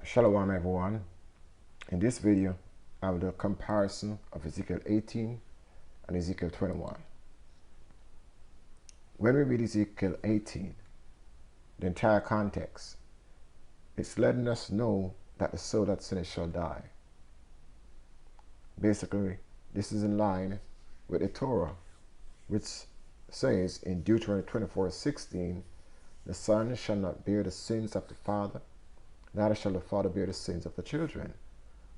Shalom everyone. In this video, I will do a comparison of Ezekiel 18 and Ezekiel 21. When we read Ezekiel 18, the entire context, it's letting us know that the soul that sinneth shall die. Basically, this is in line with the Torah, which says in Deuteronomy 24:16, the son shall not bear the sins of the father, neither shall the father bear the sins of the children,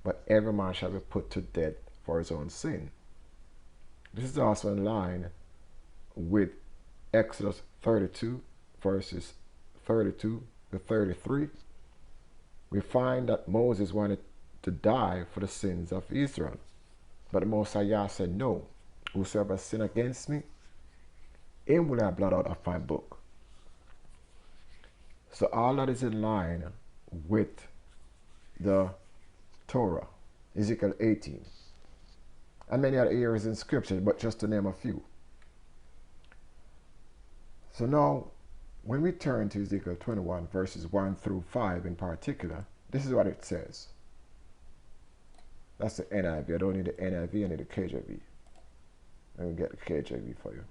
but every man shall be put to death for his own sin. This is also in line with Exodus 32, verses 32 to 33. We find that Moses wanted to die for the sins of Israel, but the Most High Yah said, no, whosoever sin against me, him will I blot out of my book. So all that is in line with the Torah, Ezekiel 18, and many other areas in Scripture, but just to name a few. So now, when we turn to Ezekiel 21, verses 1 through 5 in particular, this is what it says. That's the NIV. I don't need the NIV, I need the KJV. Let me get the KJV for you.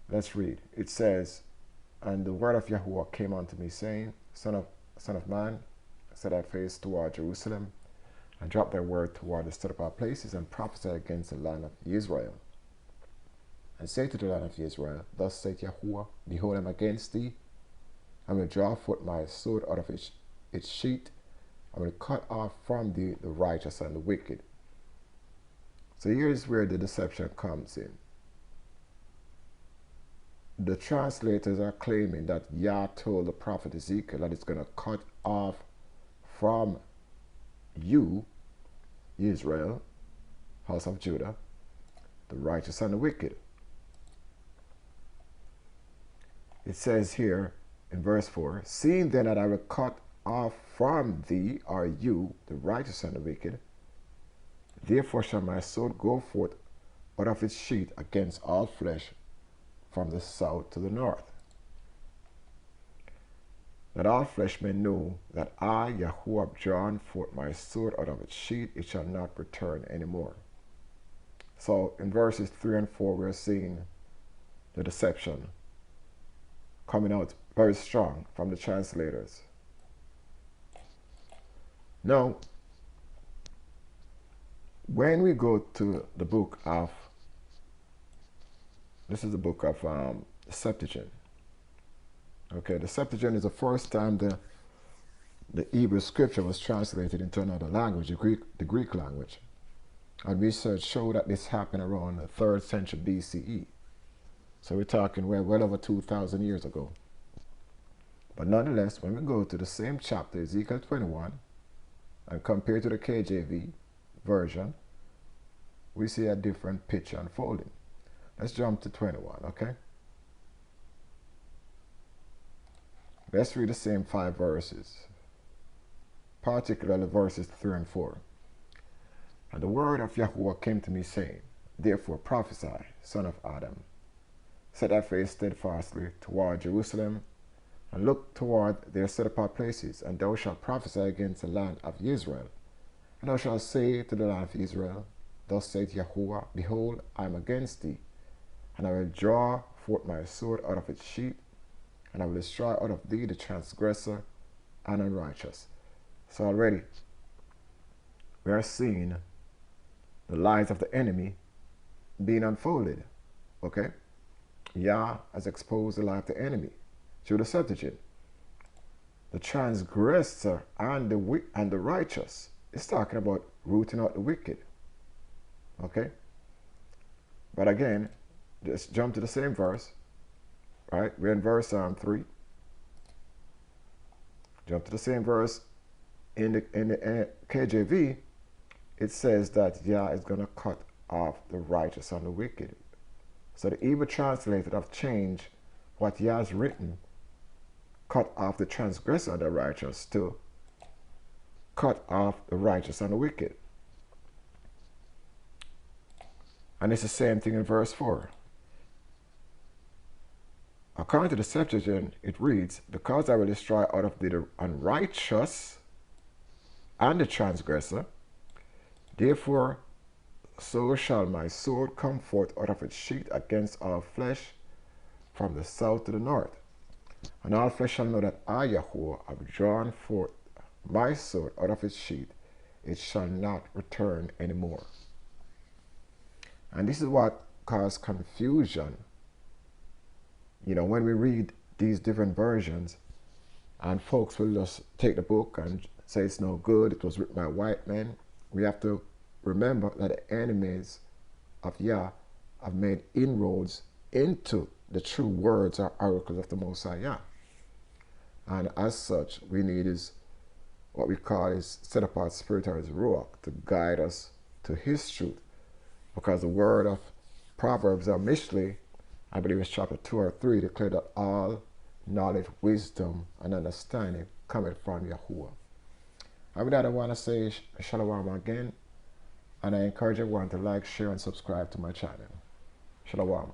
Let's read. It says, and the word of Yahuah came unto me, saying, Son of man, set thy face toward Jerusalem, and drop thy word toward the set apart places, and prophesy against the land of Israel. And say to the land of Israel, Thus saith Yahuah, Behold, I am against thee. I will draw forth my sword out of its sheath. I will cut off from thee the righteous and the wicked. So here's where the deception comes in. The translators are claiming that Yah told the prophet Ezekiel that it's going to cut off from you, Israel, house of Judah, the righteous and the wicked. It says here in verse 4, Seeing then that I will cut off from thee, or you, the righteous and the wicked, therefore shall my sword go forth out of its sheath against all flesh, from the south to the north, that all flesh may know that I, Yahuah, have drawn forth my sword out of its sheath, it shall not return anymore. So in verses 3 and 4, we're seeing the deception coming out very strong from the translators. Now, when we go to the book of, this is the book of the Septuagint. Okay, the Septuagint is the first time the Hebrew scripture was translated into another language, the Greek language. And research showed that this happened around the 3rd century BCE. So we're talking well over 2,000 years ago. But nonetheless, when we go to the same chapter, Ezekiel 21, and compare to the KJV version, we see a different picture unfolding. Let's jump to 21, okay? Let's read the same 5 verses, particularly verses 3 and 4. And the word of Yahuah came to me, saying, Therefore prophesy, son of Adam, set thy face steadfastly toward Jerusalem, and look toward their set apart places, and thou shalt prophesy against the land of Israel. And thou shalt say to the land of Israel, Thus saith Yahuah, Behold, I am against thee, and I will draw forth my sword out of its sheath, and I will destroy out of thee the transgressor and unrighteous. So already we are seeing the lies of the enemy being unfolded. Okay? Yah has exposed the lie of the enemy through the Septuagint. The transgressor and the righteous is talking about rooting out the wicked. Okay? But again, just jump to the same verse, right? We're in verse 3. Jump to the same verse in the KJV. It says that Yah is going to cut off the righteous and the wicked. So the Hebrew translators have changed what Yah has written, cut off the transgressor and the righteous, to cut off the righteous and the wicked. And it's the same thing in verse 4. According to the Septuagint, it reads, because I will destroy out of thee the unrighteous and the transgressor, therefore so shall my sword come forth out of its sheath against all flesh from the south to the north. And all flesh shall know that I, Yahuah, have drawn forth my sword out of its sheath. It shall not return any more. And this is what caused confusion. You know, when we read these different versions, and folks will just take the book and say it's no good, it was written by white men, we have to remember that the enemies of Yah have made inroads into the true words or oracles of the Most High Yah. And as such, we need is what we call is set apart spirit or his ruach to guide us to his truth. Because the word of Proverbs or Mishlei, I believe it's chapter 2 or 3, declare that all knowledge, wisdom, and understanding cometh from Yahuah. And with that, I want to say Shalom again, and I encourage everyone to like, share, and subscribe to my channel. Shalom.